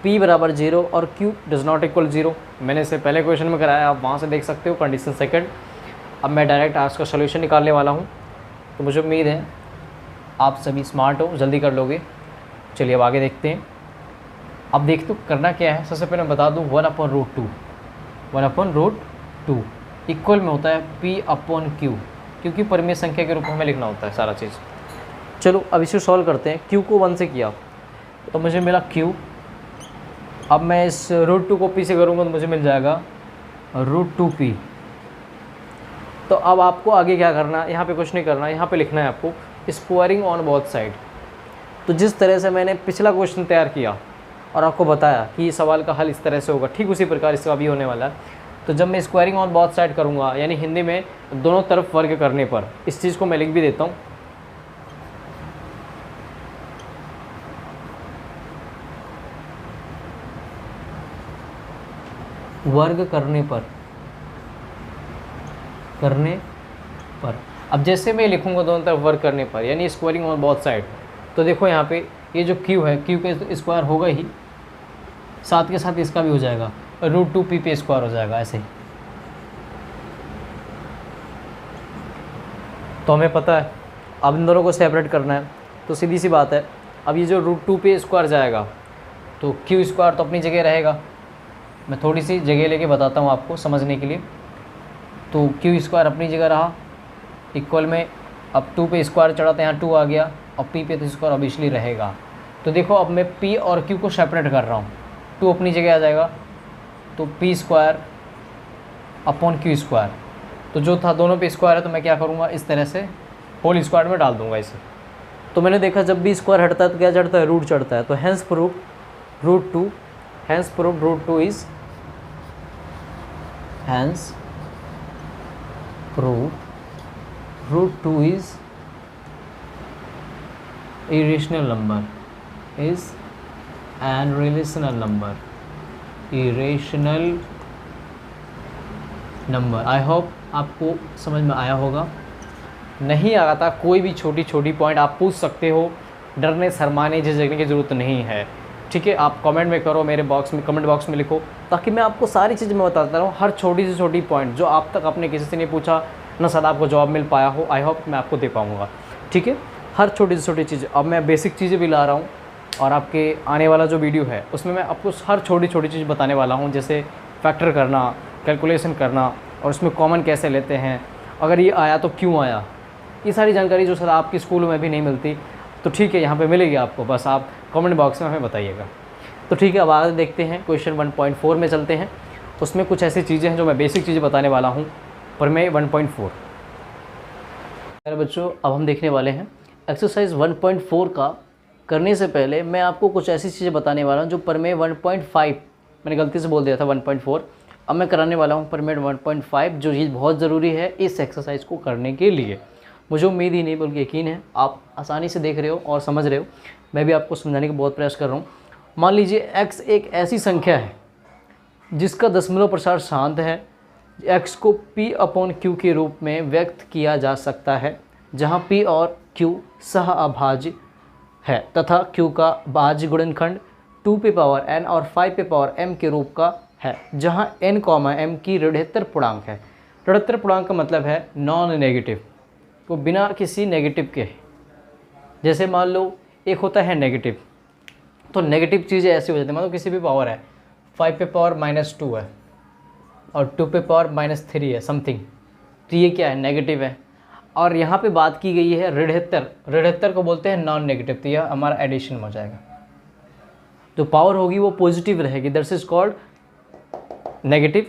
P बराबर 0 और Q डज नॉट इक्वल 0। मैंने इसे पहले क्वेश्चन में कराया, आप वहाँ से देख सकते हो कंडीशन सेकंड। अब मैं डायरेक्ट आज का सोल्यूशन निकालने वाला हूँ, तो मुझे उम्मीद है आप सभी स्मार्ट हो, जल्दी कर लोगे। चलिए अब आगे देखते हैं। अब देखते हो करना क्या है। सबसे पहले मैं बता दूँ 1/√2, 1/√2 इक्वल में होता है P/Q, क्योंकि परिमेय संख्या के रूप में हमें लिखना होता है सारा चीज़। चलो अब इसे सॉल्व करते हैं। Q को 1 से किया तो मुझे मिला Q। अब मैं इस √2 को P से करूँगा तो मुझे मिल जाएगा √2P। तो अब आपको आगे क्या करना है, यहाँ पे कुछ नहीं करना, यहाँ पे लिखना है आपको स्क्वायरिंग ऑन बोथ साइड। तो जिस तरह से मैंने पिछला क्वेश्चन तैयार किया और आपको बताया कि सवाल का हल इस तरह से होगा, ठीक उसी प्रकार इसका भी होने वाला है। तो जब मैं स्क्वायरिंग ऑन बोथ साइड करूँगा, यानी हिंदी में दोनों तरफ वर्ग करने पर, इस चीज़ को मैं लिख भी देता हूँ। वर्ग करने पर अब जैसे मैं लिखूंगा दोनों तरफ वर्क करने पर, यानी स्क्वायरिंग ऑन बोथ साइड, तो देखो यहाँ पे ये जो Q है, Q का स्क्वायर होगा ही, साथ के साथ इसका भी हो जाएगा, √2P पे स्क्वायर हो जाएगा ऐसे ही। तो हमें पता है अब इन दोनों को सेपरेट करना है, तो सीधी सी बात है, अब ये जो √2 पे स्क्वायर जाएगा तो Q स्क्वायर तो अपनी जगह रहेगा। मैं थोड़ी सी जगह लेके बताता हूँ आपको समझने के लिए। तो Q स्क्वायर अपनी जगह रहा, इक्वल में अब 2 पे स्क्वायर चढ़ा तो यहाँ 2 आ गया, और P पे तो स्क्वायर ऑब्वियसली रहेगा। तो देखो अब मैं P और Q को सेपरेट कर रहा हूँ, 2 अपनी जगह आ जाएगा, तो P square upon Q square. तो जो था दोनों पे स्क्वायर है, तो मैं क्या करूँगा, इस तरह से होल स्क्वायर में डाल दूँगा इसे। तो मैंने देखा जब भी स्क्वायर हटता है तो क्या चढ़ता है, रूट चढ़ता है। तो hence proof √2, hence proof √2 is, hence proof √2 is irrational number, is an irrational number, irrational number। I hope आपको समझ में आया होगा। नहीं आता कोई भी छोटी छोटी पॉइंट आप पूछ सकते हो, डरने शर्माने झिझकने की ज़रूरत नहीं है, ठीक है। आप कमेंट में करो, मेरे बॉक्स में कमेंट बॉक्स में लिखो, ताकि मैं आपको सारी चीज़ मैं बताता रहूँ। हर छोटी से छोटी पॉइंट जो आप तक आपने किसी से नहीं पूछा ना, शायद आपको जवाब मिल पाया हो, आई होप मैं आपको दे पाऊँगा, ठीक है। हर छोटी से छोटी चीज़, अब मैं बेसिक चीज़ें भी ला रहा हूँ, और आपके आने वाला जो वीडियो है उसमें मैं आपको हर छोटी छोटी चीज़ बताने वाला हूँ, जैसे फैक्टर करना, कैलकुलेशन करना, और उसमें कॉमन कैसे लेते हैं, अगर ये आया तो क्यों आया, ये सारी जानकारी जो सर आपके स्कूलों में भी नहीं मिलती, तो ठीक है यहाँ पे मिलेगी आपको, बस आप कमेंट बॉक्स में हमें बताइएगा। तो ठीक है अब आगे देखते हैं, क्वेश्चन 1.4 में चलते हैं। उसमें कुछ ऐसी चीज़ें हैं जो मैं बेसिक चीज़ें बताने वाला हूँ प्रमेय 1.4। मेरे बच्चों अब हम देखने वाले हैं एक्सरसाइज 1.4 का। करने से पहले मैं आपको कुछ ऐसी चीज़ें बताने वाला हूँ जो प्रमेय 1.5, मैंने गलती से बोल दिया था 1.4, अब मैं कराने वाला हूँ प्रमेय 1.5, जो चीज़ बहुत ज़रूरी है इस एक्सरसाइज को करने के लिए। मुझे उम्मीद ही नहीं बल्कि यकीन है आप आसानी से देख रहे हो और समझ रहे हो, मैं भी आपको समझाने का बहुत प्रयास कर रहा हूँ। मान लीजिए x एक ऐसी संख्या है जिसका दशमलव प्रसार शांत है, x को P/Q के रूप में व्यक्त किया जा सकता है, जहाँ P और Q सह अभाज्य है तथा Q का भाज्य गुणनखंड 2p⁴n और 5p⁴m के रूप का है, जहाँ n, m की ऋणात्मक पूर्णांक है। ऋणात्मक पूर्णांक का मतलब है नॉन नेगेटिव, तो बिना किसी नेगेटिव के। जैसे मान लो एक होता है नेगेटिव, तो नेगेटिव चीज़ें ऐसी हो जाती है, मतलब किसी भी पावर है 5p⁻² है और 2p⁻³ है समथिंग, तो ये क्या है, नेगेटिव है। और यहाँ पे बात की गई है ऋणात्मक, ऋणात्मक को बोलते हैं नॉन नेगेटिव, तो यह हमारा एडिशन में हो जाएगा। जो पावर होगी वो पॉजिटिव रहेगी, दैट्स इज कॉल्ड नेगेटिव।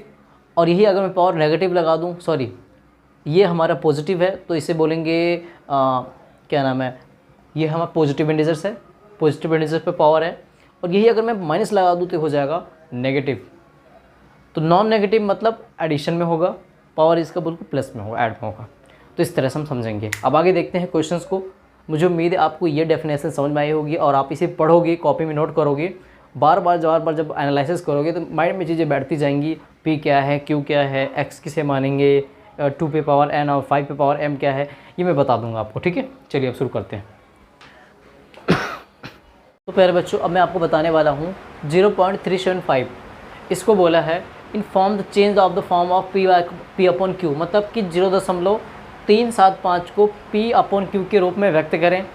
और यही अगर मैं पावर नेगेटिव लगा दूँ, सॉरी ये हमारा पॉजिटिव है, तो इसे बोलेंगे क्या नाम है, ये हमारा पॉजिटिव इंटीजर्स है, पॉजिटिव इंटीजर पे पावर है। और यही अगर मैं माइनस लगा दूँ तो हो जाएगा नेगेटिव। तो नॉन नेगेटिव मतलब एडिशन में होगा, पावर इसका बिल्कुल प्लस में होगा, ऐड में होगा। तो इस तरह से हम समझेंगे। अब आगे देखते हैं क्वेश्चंस को। मुझे उम्मीद है आपको ये डेफिनेशन समझ में आई होगी और आप इसे पढ़ोगे, कॉपी में नोट करोगे, बार बार जब एनालिसिस करोगे तो माइंड में चीज़ें बैठती जाएंगी। पी क्या है, क्यू क्या है, एक्स किसे मानेंगे, 2 पे पावर एन और 5 पे पावर एम क्या है, ये मैं बता दूंगा आपको। ठीक है, चलिए अब शुरू करते हैं। तो प्यारे बच्चों, अब मैं आपको बताने वाला हूँ 0.375। इसको बोला है inform the change of the form of P upon Q, मतलब कि 0.375 को पी अपॉन क्यू के रूप में व्यक्त करें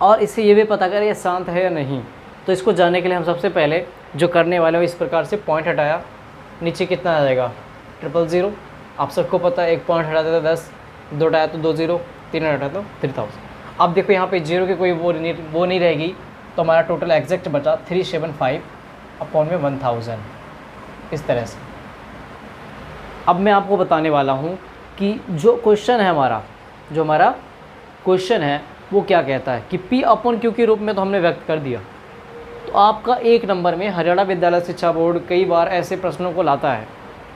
और इससे ये भी पता करें ये शांत है या नहीं। तो इसको जानने के लिए हम सबसे पहले जो करने वाले हो, इस प्रकार से पॉइंट हटाया, नीचे कितना आ जाएगा 000। आप सबको पता है एक पॉइंट हटा देता 10, 2 हटाया तो 20, 3 हटाया तो 3000। अब देखो यहाँ पे जीरो की कोई वो नहीं रहेगी, तो हमारा टोटल एग्जैक्ट बचा 375 अपॉन में 1000, इस तरह से। अब मैं आपको बताने वाला हूँ कि जो क्वेश्चन है हमारा क्वेश्चन है वो क्या कहता है कि पी अपॉन क्यू के रूप में तो हमने व्यक्त कर दिया। तो आपका 1 नंबर में हरियाणा विद्यालय शिक्षा बोर्ड कई बार ऐसे प्रश्नों को लाता है,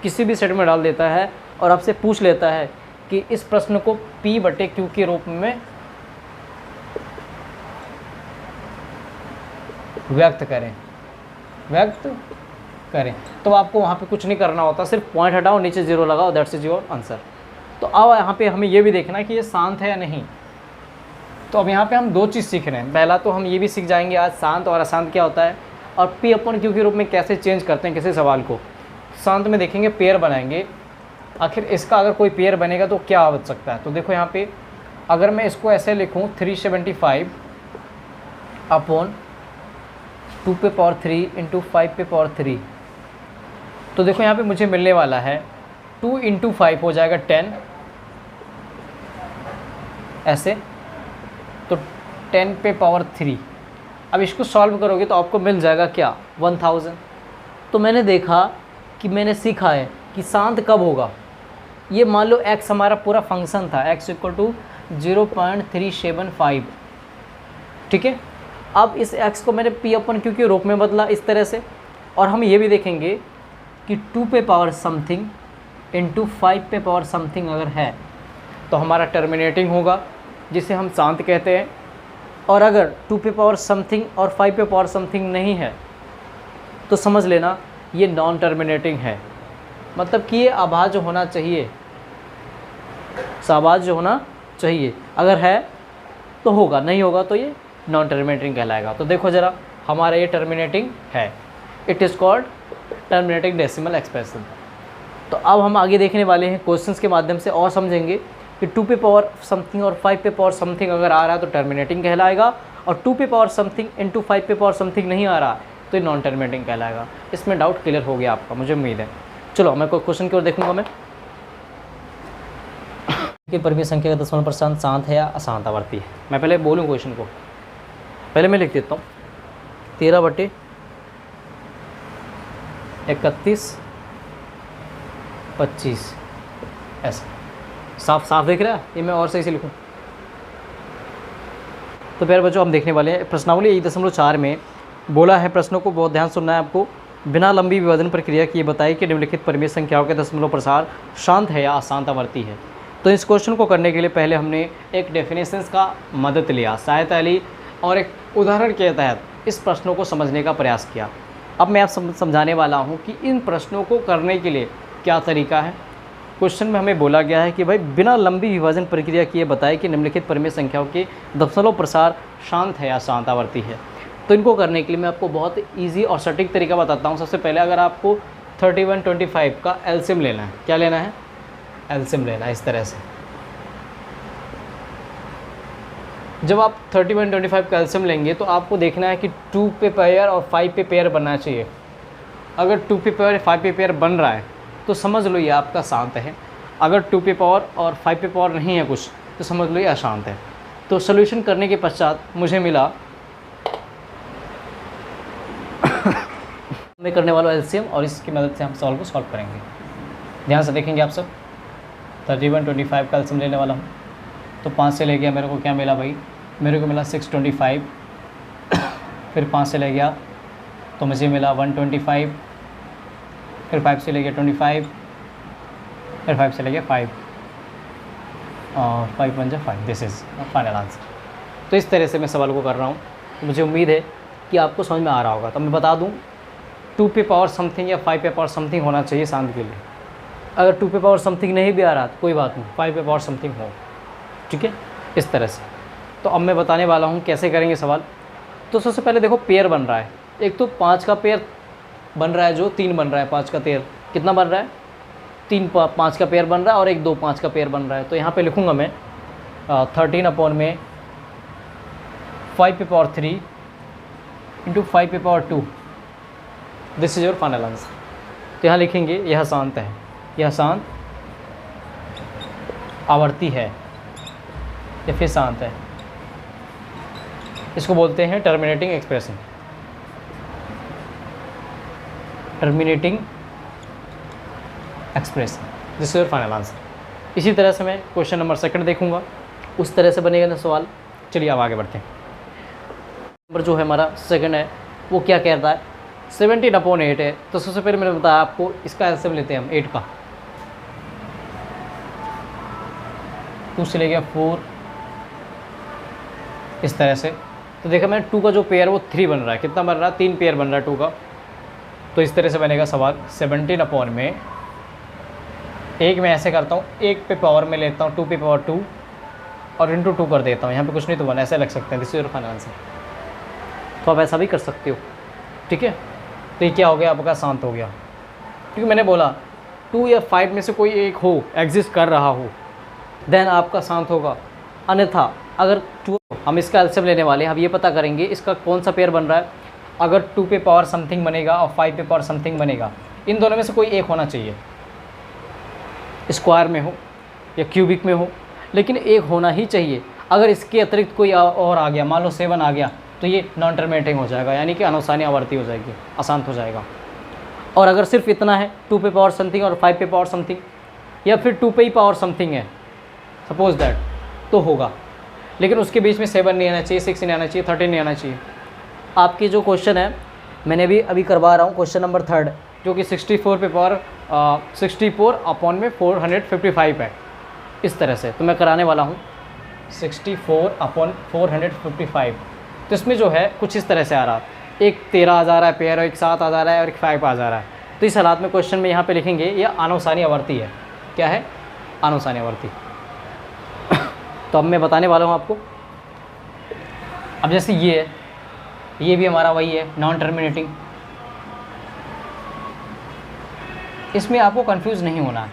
किसी भी सेट में डाल देता है और आपसे पूछ लेता है कि इस प्रश्न को पी बटे क्यू के रूप में व्यक्त करें। तो आपको वहाँ पे कुछ नहीं करना होता, सिर्फ पॉइंट हटाओ, नीचे 0 लगाओ, दैट्स इज योर आंसर। तो अब यहाँ पे हमें ये भी देखना है कि ये शांत है या नहीं। तो अब यहाँ पे हम 2 चीज़ सीख रहे हैं। पहला तो हम ये भी सीख जाएंगे आज शांत और अशांत क्या होता है, और पी अपॉन क्यू के रूप में कैसे चेंज करते हैं किसी सवाल को। शांत में देखेंगे पेयर बनाएंगे, आखिर इसका अगर कोई पेयर बनेगा तो क्या बच सकता है। तो देखो यहाँ पे अगर मैं इसको ऐसे लिखूँ 375 अपॉन 2 पे पावर 3 इंटू 5 पे पावर 3, तो देखो यहाँ पे मुझे मिलने वाला है 2 इंटू 5 हो जाएगा 10, ऐसे, तो 10 पे पावर 3। अब इसको सॉल्व करोगे तो आपको मिल जाएगा क्या 1000। तो मैंने देखा कि मैंने सीखा है कि शांत कब होगा। ये मान लो x हमारा पूरा फंक्शन था, x इक्वल टू 0.375, ठीक है। अब इस x को मैंने p अपन क्यू के रूप में बदला इस तरह से, और हम ये भी देखेंगे कि 2 पे पावर समथिंग इंटू 5 पे पावर समथिंग अगर है तो हमारा टर्मिनेटिंग होगा, जिसे हम शांत कहते हैं। और अगर 2 पे पावर समथिंग और 5 पे पावर समथिंग नहीं है तो समझ लेना ये नॉन टर्मिनेटिंग है, मतलब कि ये आवाज़ होना चाहिए, आवाज़ जो होना चाहिए, अगर है तो होगा, नहीं होगा तो ये नॉन टर्मिनेटिंग कहलाएगा। तो देखो ज़रा, हमारा ये टर्मिनेटिंग है, it is called terminating decimal expression. तो अब हम आगे देखने वाले हैं क्वेश्चंस के माध्यम से और समझेंगे कि 2 पे पावर समथिंग और 5 पे पावर समथिंग अगर आ रहा है तो टर्मिनेटिंग कहलाएगा, और 2 पे पावर समथिंग इंटू 5 पे पावर समथिंग नहीं आ रहा तो ये नॉन टर्मिनेटिंग कहलाएगा। इसमें डाउट क्लियर हो गया आपका, मुझे उम्मीद है। चलो मैं कोई क्वेश्चन की ओर देखूंगा मैं कि परिमेय संख्या का 10% शांत है या अशांत आवर्ती है। मैं पहले बोलूँ क्वेश्चन को, पहले मैं लिख देता हूँ 13/31/25, ऐसा साफ दिख रहा है। ये मैं और सही से लिखूँ तो प्यारे बच्चों हम देखने वाले हैं प्रश्नावली 1.4 में बोला है, प्रश्नों को बहुत ध्यान सुनना है आपको। बिना लंबी विभाजन प्रक्रिया की ये बताइए कि निम्नलिखित परिमेय संख्याओं के दशमलव प्रसार शांत है या अशांत आवर्ती है। तो इस क्वेश्चन को करने के लिए पहले हमने एक डेफिनेशंस का मदद लिया, सहायता ली, और एक उदाहरण के तहत इस प्रश्नों को समझने का प्रयास किया। अब मैं आप समझाने वाला हूँ कि इन प्रश्नों को करने के लिए क्या तरीका है। क्वेश्चन में हमें बोला गया है कि भाई बिना लंबी विभाजन प्रक्रिया किए बताएं कि निम्नलिखित परिमेय संख्याओं के दशमलव प्रसार शांत है या अशांत आवर्ती है। तो इनको करने के लिए मैं आपको बहुत ईजी और सटीक तरीका बताता हूँ। सबसे पहले अगर आपको 31/25 का एलसीएम लेना है, क्या लेना है, एलसीएम लेना है। इस तरह से जब आप 31/25 का एलसीएम लेंगे तो आपको देखना है कि 2 पे पेयर और 5 पे पेयर बनना चाहिए। अगर 2 पे पेयर 5 पे पेयर बन रहा है तो समझ लो ये आपका शांत है। अगर 2 पे पावर और 5 पे पावर नहीं है कुछ तो समझ लो ये अशांत है। तो सोल्यूशन करने के पश्चात मुझे मिला मैं करने वाला एलसीएम, और इसकी मदद से हम सॉल्व करेंगे। ध्यान से देखेंगे आप सब। 31/25 का एलसीएम लेने वाला हूँ, तो 5 से ले गया, मेरे को क्या मिला भाई, मेरे को मिला 625, फिर 5 से ले गया तो मुझे मिला 125, फिर 5 से ले गया 25, फिर 5 से ले गया 5, और 5 1 5, दिस इज़ फाइनल आंसर। तो इस तरह से मैं सवाल को कर रहा हूँ। मुझे उम्मीद है कि आपको समझ में आ रहा होगा। तो मैं बता दूँ 2 पे पावर समथिंग या 5 पे पावर समथिंग होना चाहिए शांत के लिए। अगर 2 पे पावर समथिंग नहीं भी आ रहा तो कोई बात नहीं, 5 पे पावर समथिंग हो, ठीक है, इस तरह से। तो अब मैं बताने वाला हूँ कैसे करेंगे सवाल। तो सबसे पहले देखो पेयर बन रहा है, एक तो 5 का पेयर बन रहा है, जो 3 बन रहा है, 5 का पेयर कितना बन रहा है, 3 5 का पेयर बन रहा है, और एक 2 5 का पेयर बन रहा है। तो यहाँ पे लिखूँगा मैं 13 अपॉन में 5 पे पावर 3 इंटू 5 पे power 2, this is your final answer. तो यहाँ लिखेंगे यह शांत है, यह शांत आवर्ती है या फिर शांत है। इसको बोलते हैं terminating expression, terminating expression, this is your final answer. इसी तरह से मैं क्वेश्चन नंबर 2 देखूंगा, उस तरह से बनेगा ना सवाल। चलिए अब आगे बढ़ते हैं। नंबर जो है हमारा 2 है वो क्या कह रहा है, 17 अपॉन 8 है। तो सबसे पहले मैंने बताया आपको इसका एलसीएम लेते हैं हम 8 का, 2 से ले गया 4, इस तरह से। तो देखा मैंने 2 का जो पेयर वो 3 बन रहा है, कितना बन रहा है, 3 पेयर बन रहा है 2 का। तो इस तरह से बनेगा सवाल 17 अपॉन में, एक मैं ऐसे करता हूँ, 1 पे पावर में लेता हूँ 2 पे पावर 2 और इंटू 2 कर देता हूँ, यहाँ पे कुछ नहीं तो बना, ऐसे लग सकते हैं, this is your final answer. तो आप ऐसा भी कर सकते हो, ठीक है। तो ये क्या हो गया, आपका शांत हो गया, क्योंकि मैंने बोला 2 या 5 में से कोई एक हो, एग्जिस्ट कर रहा हो, देन आपका शांत होगा। अन्यथा अगर 2, हम इसका एलसीएम लेने वाले हैं, हम ये पता करेंगे इसका कौन सा पेयर बन रहा है। अगर 2 पे पावर समथिंग बनेगा और 5 पे पावर समथिंग बनेगा, इन दोनों में से कोई एक होना चाहिए, स्क्वायर में हो या क्यूबिक में हो, लेकिन एक होना ही चाहिए। अगर इसके अतिरिक्त कोई और आ गया, मान लो 7 आ गया, तो ये नॉन टर्मिनेटिंग हो जाएगा, यानी कि अनवसानी आवर्ती हो जाएगी, अशांत हो जाएगा। और अगर सिर्फ इतना है 2 पे पावर समथिंग और 5 पे पावर समथिंग, या फिर 2 पे ही पावर समथिंग है सपोज दैट, तो होगा। लेकिन उसके बीच में 7 नहीं आना चाहिए, 6 नहीं आना चाहिए, 13 नहीं आना चाहिए। आपकी जो क्वेश्चन है मैंने अभी करवा रहा हूँ, क्वेश्चन नंबर 3 जो कि 64 पे पावर 64 अपॉन में 455 है, इस तरह से। तो मैं कराने वाला हूँ 64 अपॉन 455। तो इसमें जो है कुछ इस तरह से आ रहा, एक 13 आ जा रहा है पेयर, एक 7 आ जा रहा है और एक 5 आ जा रहा है। तो इस हालात में क्वेश्चन में यहाँ पे लिखेंगे यह अनवसानी आवर्ती है। क्या है, अनवसानी आवर्ती। तो अब मैं बताने वाला हूँ आपको। अब जैसे ये है, ये भी हमारा वही है, नॉन टर्मिनेटिंग। इसमें आपको कंफ्यूज नहीं होना है,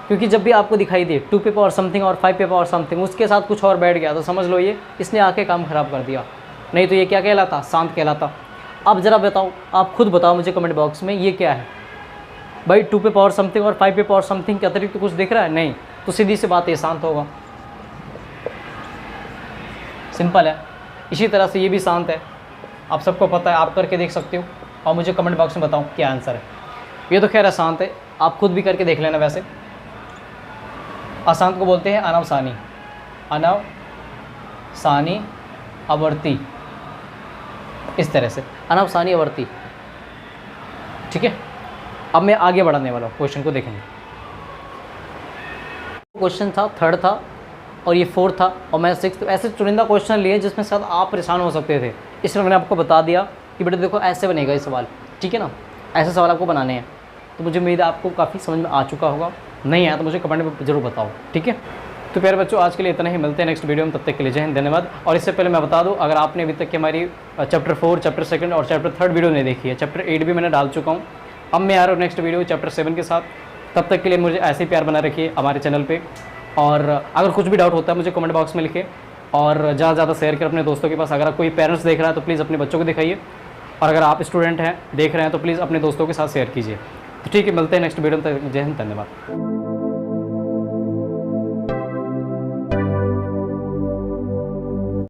क्योंकि जब भी आपको दिखाई दे 2 पे पावर समथिंग और 5 पे पावर समथिंग, उसके साथ कुछ और बैठ गया तो समझ लो ये इसने आके काम ख़राब कर दिया, नहीं तो ये क्या कहलाता, शांत कहलाता। अब ज़रा बताओ, आप खुद बताओ मुझे कमेंट बॉक्स में, ये क्या है भाई, 2 पे पावर समथिंग और 5 पे पावर समथिंग के अतिरिक्त तो कुछ दिख रहा है नहीं, तो सीधी सी बात, ये शांत होगा, सिंपल है। इसी तरह से ये भी शांत है, आप सबको पता है, आप करके देख सकते हो और मुझे कमेंट बॉक्स में बताओ क्या आंसर है। ये तो खैर अशांत है, आप खुद भी करके देख लेना। वैसे अशांत को बोलते हैं अनवसानी, अनवसानी आवर्ती, इस तरह से अनवसानी आवर्ती, ठीक है। अब मैं आगे बढ़ाने वाला हूँ, क्वेश्चन को देखेंगे। क्वेश्चन था 3 था और ये 4 था और मैं 6, ऐसे चुनिंदा क्वेश्चन लिए जिसमें शायद आप परेशान हो सकते थे, इसलिए मैंने आपको बता दिया कि बेटा देखो ऐसे बनेगा ये सवाल, ठीक है ना, ऐसे सवाल आपको बनाने हैं। तो मुझे उम्मीद है आपको काफ़ी समझ में आ चुका होगा, नहीं आया तो मुझे कमेंट में ज़रूर बताओ, ठीक है। तो प्यारे बच्चों, आज के लिए इतना ही, मिलते हैं नेक्स्ट वीडियो में, तब तक के लिए जय हिंद, धन्यवाद। और इससे पहले मैं बता दूं, अगर आपने अभी तक की हमारी चैप्टर 4, चैप्टर 2 और चैप्टर 3 वीडियो नहीं देखी है, चैप्टर 8 भी मैंने डाल चुका हूँ। अब मैं आ रहा हूँ नेक्स्ट वीडियो चैप्टर 7 के साथ, तब तक के लिए मुझे ऐसे ही प्यार बना रखिए हमारे चैनल पर। और अगर कुछ भी डाउट होता है मुझे कमेंट बॉक्स में लिखें, और ज़्यादा से ज़्यादा शेयर करें अपने दोस्तों के पास। अगर कोई पेरेंट्स देख रहा है तो प्लीज़ अपने बच्चों को दिखाइए, और अगर आप स्टूडेंट हैं देख रहे हैं तो प्लीज़ अपने दोस्तों के साथ शेयर कीजिए। तो ठीक है, मिलते हैं नेक्स्ट वीडियो में, जय हिंद, धन्यवाद।